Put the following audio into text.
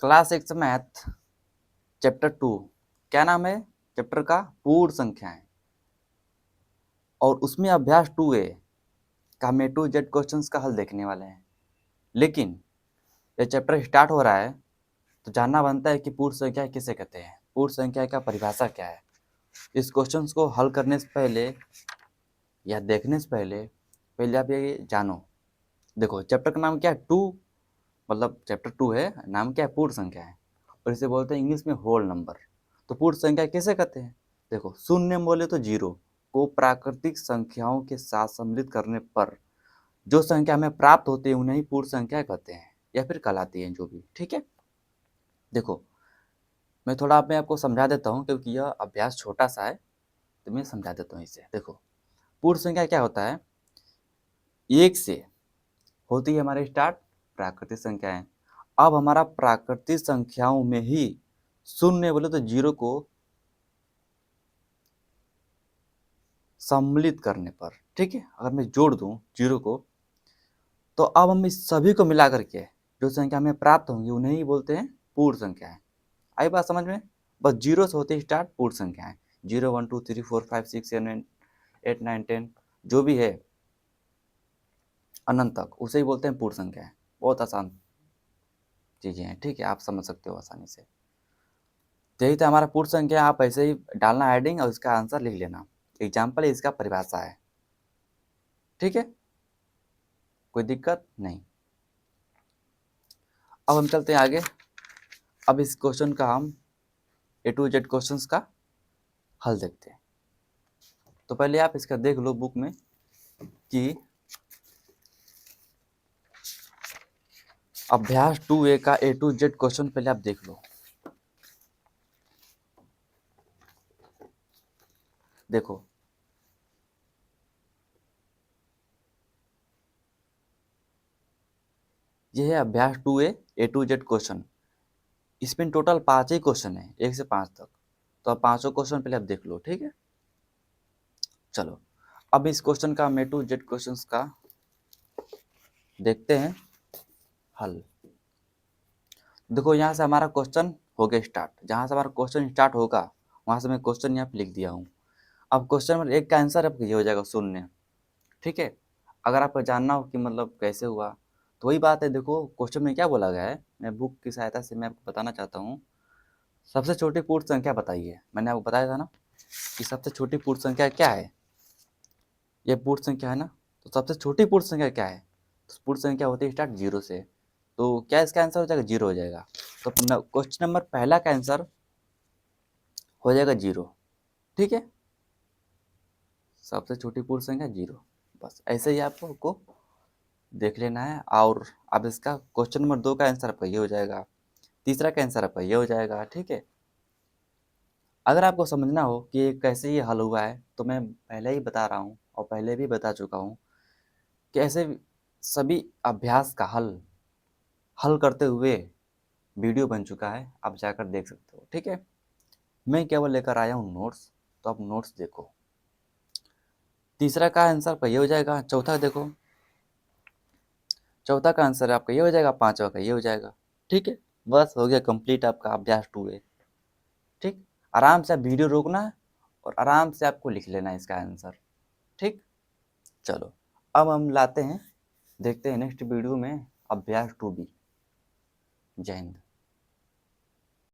Class 6 math chapter 2। क्या नाम है चैप्टर का? पूर्ण संख्याएं। और उसमें अभ्यास 2A का हम A to Z क्वेश्चंस का हल देखने वाले हैं। लेकिन ये चैप्टर स्टार्ट हो रहा है तो जानना बनता है कि पूर्ण संख्या किसे कहते हैं, पूर्ण संख्या का परिभाषा क्या है। इस क्वेश्चंस को हल करने से पहले या देखने से पहले आप ये जानो। देखो चैप्टर का नाम क्या है? 2, मतलब चैप्टर 2 है, नाम क्या है? पूर्ण संख्या है। और इसे बोलते हैं इंग्लिश में होल नंबर। तो पूर्ण संख्या किसे कहते हैं? देखो शून्य बोले तो जीरो को प्राकृतिक संख्याओं के साथ सम्मिलित करने पर जो संख्या हमें प्राप्त होती है उन्हें ही पूर्ण संख्या कहते हैं या फिर कहलाती है, जो भी। ठीक है, देखो मैं थोड़ा मैं आपको समझा देता हूँ क्योंकि यह अभ्यास छोटा सा है, तो मैं समझा देता हूँ इसे। देखो पूर्ण संख्या क्या होता है? एक से होती है हमारे स्टार्ट प्राकृतिक संख्याएं। अब हमारा प्राकृतिक संख्याओं में ही शून्य बोले तो जीरो को सम्मिलित करने पर, ठीक है, अगर मैं जोड़ दूं जीरो को, तो अब हम इस सभी को मिला करके जो संख्या हमें प्राप्त होंगी उन्हें ही बोलते हैं पूर्ण संख्याएं। आई बात समझ में? बस जीरो से होते स्टार्ट पूर्ण संख्याएं। 0 1 2 3 4 5 6 7 8 9 10 जो भी है अनंत तक, उसे ही बोलते हैं पूर्ण संख्याएं। बहुत आसान चीजें हैं, ठीक है, आप समझ सकते हो आसानी से। तो यही था हमारा पूर्ण संख्या। आप ऐसे ही डालना हेडिंग और इसका आंसर लिख लेना। एग्जाम्पल है, इसका परिभाषा है। ठीक है, कोई दिक्कत नहीं। अब हम चलते हैं आगे। अब इस क्वेश्चन का हम A to Z क्वेश्चंस का हल देखते हैं। तो पहले आप इसका देख लो बुक में कि अभ्यास 2A का A to Z क्वेश्चन पहले आप देख लो। देखो यह है अभ्यास 2A A to Z question. इसमें टोटल 5 ही क्वेश्चन है, 1 से 5 तक। तो अब 5 क्वेश्चन पहले आप देख लो, ठीक है। चलो अब इस क्वेश्चन का हम A to Z क्वेश्चंस का देखते हैं हल। देखो यहाँ से हमारा क्वेश्चन हो गया स्टार्ट। जहाँ से हमारा क्वेश्चन स्टार्ट होगा वहाँ से मैं क्वेश्चन यहाँ पे लिख दिया हूँ। अब क्वेश्चन नंबर 1 का आंसर आपका ये हो जाएगा शून्य। ठीक है, अगर आपको जानना हो कि मतलब कैसे हुआ तो वही बात है। देखो क्वेश्चन में क्या बोला गया है, मैं बुक की सहायता से मैं आपको बताना चाहता हूँ। सबसे छोटी पूर्ण संख्या बताइए। मैंने आपको बताया था ना कि सबसे छोटी पूर्ण संख्या क्या है। ये पूर्ण संख्या है ना, तो सबसे छोटी पूर्ण संख्या क्या है? तो पूर्ण संख्या होती है स्टार्ट जीरो से। तो क्या इसका आंसर हो जाएगा? जीरो हो जाएगा। तो क्वेश्चन नंबर पहला का आंसर हो जाएगा जीरो। ठीक है, सबसे छोटी पूर्ण संख्या जीरो। बस ऐसे ही आपको देख लेना है। और अब इसका क्वेश्चन नंबर 2 का आंसर आपका ये हो जाएगा, तीसरा का आंसर आपका ये हो जाएगा। ठीक है, अगर आपको समझना हो कि ये कैसे ये हल हुआ है तो मैं पहले ही बता रहा हूँ और पहले भी बता चुका हूँ कि ऐसे सभी अभ्यास का हल हल करते हुए वीडियो बन चुका है, आप जाकर देख सकते हो। ठीक है, मैं केवल लेकर आया हूँ नोट्स, तो आप नोट्स देखो। तीसरा का आंसर आपका ये हो जाएगा, चौथा देखो, चौथा का आंसर आपका ये हो जाएगा, पांचवा का ये हो जाएगा। ठीक है, बस हो गया कंप्लीट आपका अभ्यास 2A। ठीक, आराम से आप वीडियो रोकना है और आराम से आपको लिख लेना है इसका आंसर। ठीक, चलो अब हम लाते हैं, देखते हैं नेक्स्ट वीडियो में अभ्यास 2B। जय हिंद।